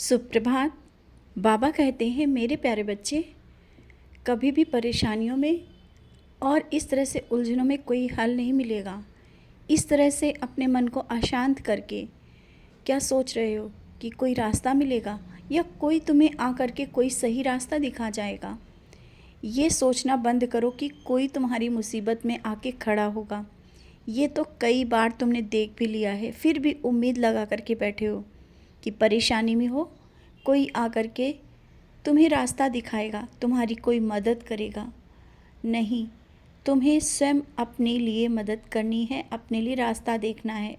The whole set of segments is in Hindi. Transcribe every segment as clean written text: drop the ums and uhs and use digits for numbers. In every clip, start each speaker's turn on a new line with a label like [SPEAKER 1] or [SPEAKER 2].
[SPEAKER 1] सुप्रभात। बाबा कहते हैं, मेरे प्यारे बच्चे, कभी भी परेशानियों में और इस तरह से उलझनों में कोई हल नहीं मिलेगा। इस तरह से अपने मन को अशांत करके क्या सोच रहे हो कि कोई रास्ता मिलेगा या कोई तुम्हें आकर के कोई सही रास्ता दिखा जाएगा। ये सोचना बंद करो कि कोई तुम्हारी मुसीबत में आके खड़ा होगा। ये तो कई बार तुमने देख भी लिया है, फिर भी उम्मीद लगा करके बैठे हो कि परेशानी में हो, कोई आकर के तुम्हें रास्ता दिखाएगा, तुम्हारी कोई मदद करेगा। नहीं, तुम्हें स्वयं अपने लिए मदद करनी है, अपने लिए रास्ता देखना है।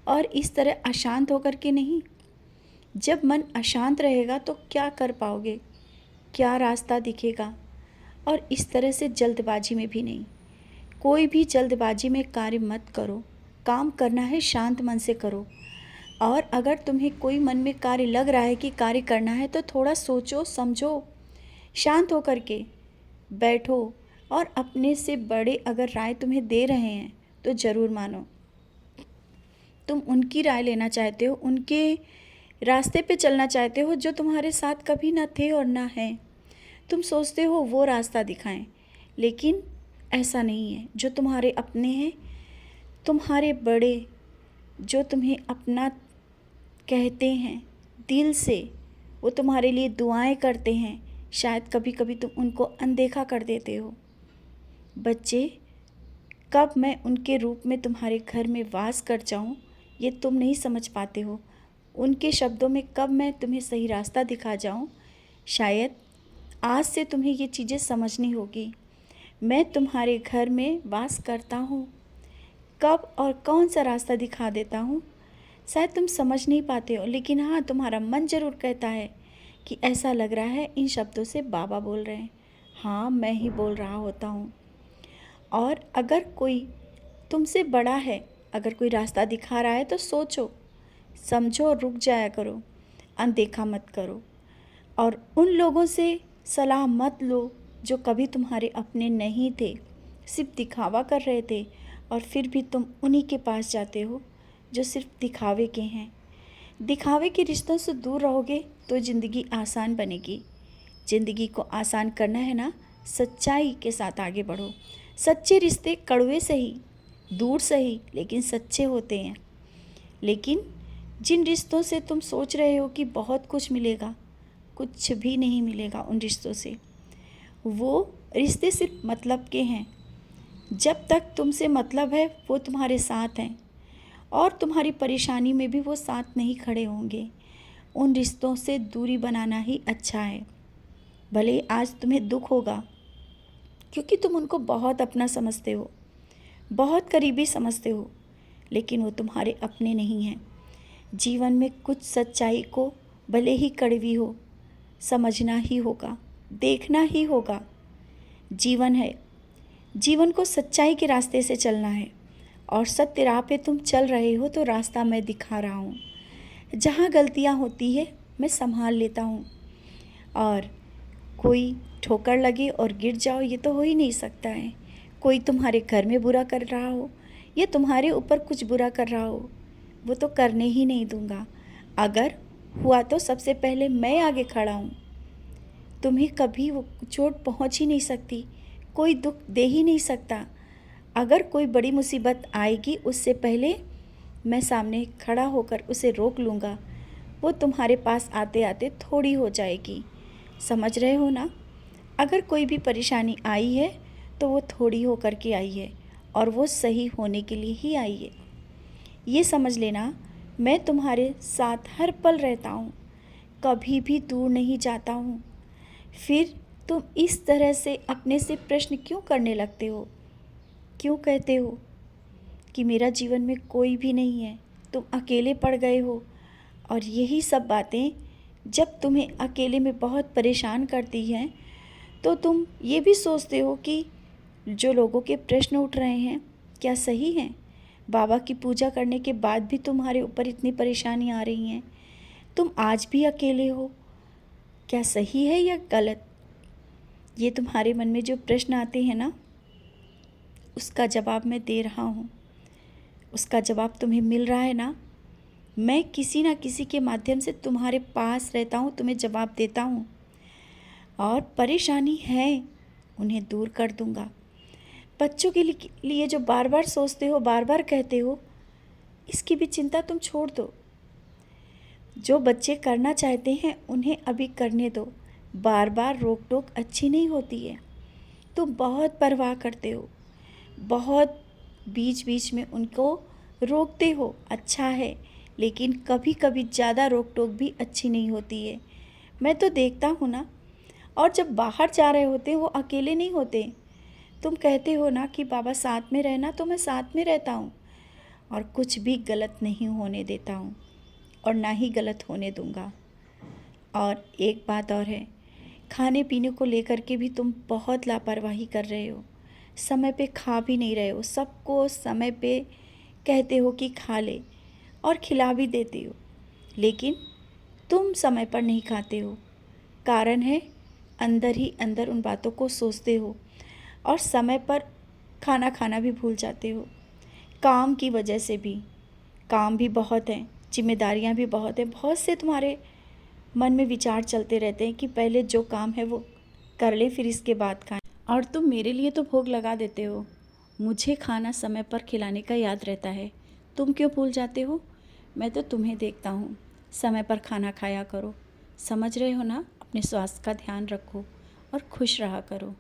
[SPEAKER 1] और इस तरह अशांत होकर के नहीं। जब मन अशांत रहेगा तो क्या कर पाओगे, क्या रास्ता दिखेगा। और इस तरह से जल्दबाजी में भी नहीं। कोई भी जल्दबाजी में कार्य मत करो। काम करना है शांत मन से करो। और अगर तुम्हें कोई मन में कार्य लग रहा है कि कार्य करना है तो थोड़ा सोचो समझो, शांत होकर के बैठो। और अपने से बड़े अगर राय तुम्हें दे रहे हैं तो ज़रूर मानो। तुम उनकी राय लेना चाहते हो, उनके रास्ते पे चलना चाहते हो जो तुम्हारे साथ कभी ना थे और ना हैं। तुम सोचते हो वो रास्ता दिखाएं, लेकिन ऐसा नहीं है। जो तुम्हारे अपने हैं, तुम्हारे बड़े, जो तुम्हें अपना कहते हैं दिल से, वो तुम्हारे लिए दुआएं करते हैं, शायद कभी कभी तुम उनको अनदेखा कर देते हो। बच्चे, कब मैं उनके रूप में तुम्हारे घर में वास कर जाऊं, ये तुम नहीं समझ पाते हो। उनके शब्दों में कब मैं तुम्हें सही रास्ता दिखा जाऊं, शायद आज से तुम्हें ये चीज़ें समझनी होगी। मैं तुम्हारे घर में वास करता हूँ, कब और कौन सा रास्ता दिखा देता हूँ, शायद तुम समझ नहीं पाते हो। लेकिन हाँ, तुम्हारा मन ज़रूर कहता है कि ऐसा लग रहा है इन शब्दों से बाबा बोल रहे हैं। हाँ, मैं ही बोल रहा होता हूँ। और अगर कोई तुमसे बड़ा है, अगर कोई रास्ता दिखा रहा है तो सोचो समझो और रुक जाया करो, अनदेखा मत करो। और उन लोगों से सलाह मत लो जो कभी तुम्हारे अपने नहीं थे, सिर्फ दिखावा कर रहे थे। और फिर भी तुम उन्हीं के पास जाते हो जो सिर्फ दिखावे के हैं। दिखावे के रिश्तों से दूर रहोगे तो ज़िंदगी आसान बनेगी। ज़िंदगी को आसान करना है ना, सच्चाई के साथ आगे बढ़ो। सच्चे रिश्ते कड़वे सही, दूर सही, लेकिन सच्चे होते हैं। लेकिन जिन रिश्तों से तुम सोच रहे हो कि बहुत कुछ मिलेगा, कुछ भी नहीं मिलेगा उन रिश्तों से। वो रिश्ते सिर्फ मतलब के हैं। जब तक तुमसे मतलब है वो तुम्हारे साथ हैं, और तुम्हारी परेशानी में भी वो साथ नहीं खड़े होंगे। उन रिश्तों से दूरी बनाना ही अच्छा है। भले आज तुम्हें दुख होगा, क्योंकि तुम उनको बहुत अपना समझते हो, बहुत करीबी समझते हो, लेकिन वो तुम्हारे अपने नहीं हैं। जीवन में कुछ सच्चाई को भले ही कड़वी हो, समझना ही होगा, देखना ही होगा। जीवन है, जीवन को सच्चाई के रास्ते से चलना है। और सत्य राह पे तुम चल रहे हो तो रास्ता मैं दिखा रहा हूँ। जहाँ गलतियाँ होती है मैं संभाल लेता हूँ। और कोई ठोकर लगे और गिर जाओ, ये तो हो ही नहीं सकता है। कोई तुम्हारे घर में बुरा कर रहा हो या तुम्हारे ऊपर कुछ बुरा कर रहा हो, वो तो करने ही नहीं दूंगा। अगर हुआ तो सबसे पहले मैं आगे खड़ा हूँ। तुम्हें कभी वो चोट पहुँच ही नहीं सकती, कोई दुख दे ही नहीं सकता। अगर कोई बड़ी मुसीबत आएगी, उससे पहले मैं सामने खड़ा होकर उसे रोक लूँगा। वो तुम्हारे पास आते आते थोड़ी हो जाएगी। समझ रहे हो ना? अगर कोई भी परेशानी आई है तो वो थोड़ी हो कर के आई है, और वो सही होने के लिए ही आई है। ये समझ लेना, मैं तुम्हारे साथ हर पल रहता हूँ, कभी भी दूर नहीं जाता हूँ। फिर तुम इस तरह से अपने से प्रश्न क्यों करने लगते हो? क्यों कहते हो कि मेरा जीवन में कोई भी नहीं है, तुम अकेले पड़ गए हो? और यही सब बातें जब तुम्हें अकेले में बहुत परेशान करती हैं, तो तुम ये भी सोचते हो कि जो लोगों के प्रश्न उठ रहे हैं क्या सही हैं? बाबा की पूजा करने के बाद भी तुम्हारे ऊपर इतनी परेशानी आ रही हैं, तुम आज भी अकेले हो, क्या सही है या गलत? ये तुम्हारे मन में जो प्रश्न आते हैं ना, उसका जवाब मैं दे रहा हूँ। उसका जवाब तुम्हें मिल रहा है ना? मैं किसी ना किसी के माध्यम से तुम्हारे पास रहता हूँ, तुम्हें जवाब देता हूँ, और परेशानी है उन्हें दूर कर दूँगा। बच्चों के लिए जो बार बार सोचते हो, बार बार कहते हो, इसकी भी चिंता तुम छोड़ दो। जो बच्चे करना चाहते हैं उन्हें अभी करने दो। बार बार रोक टोक अच्छी नहीं होती है। तुम बहुत परवाह करते हो, बहुत बीच बीच में उनको रोकते हो, अच्छा है, लेकिन कभी कभी ज़्यादा रोक टोक भी अच्छी नहीं होती है। मैं तो देखता हूँ ना। और जब बाहर जा रहे होते वो अकेले नहीं होते। तुम कहते हो ना कि बाबा साथ में रहना, तो मैं साथ में रहता हूँ और कुछ भी गलत नहीं होने देता हूँ और ना ही गलत होने दूँगा। और एक बात और है, खाने पीने को लेकर के भी तुम बहुत लापरवाही कर रहे हो। समय पे खा भी नहीं रहे हो। सबको समय पे कहते हो कि खा ले और खिला भी देते हो, लेकिन तुम समय पर नहीं खाते हो। कारण है, अंदर ही अंदर उन बातों को सोचते हो और समय पर खाना खाना भी भूल जाते हो। काम की वजह से भी, काम भी बहुत हैं, जिम्मेदारियां भी बहुत हैं, बहुत से तुम्हारे मन में विचार चलते रहते हैं कि पहले जो काम है वो कर ले, फिर इसके बाद खाएं। और तुम मेरे लिए तो भोग लगा देते हो, मुझे खाना समय पर खिलाने का याद रहता है, तुम क्यों भूल जाते हो? मैं तो तुम्हें देखता हूँ, समय पर खाना खाया करो। समझ रहे हो ना? अपने स्वास्थ्य का ध्यान रखो और खुश रहा करो।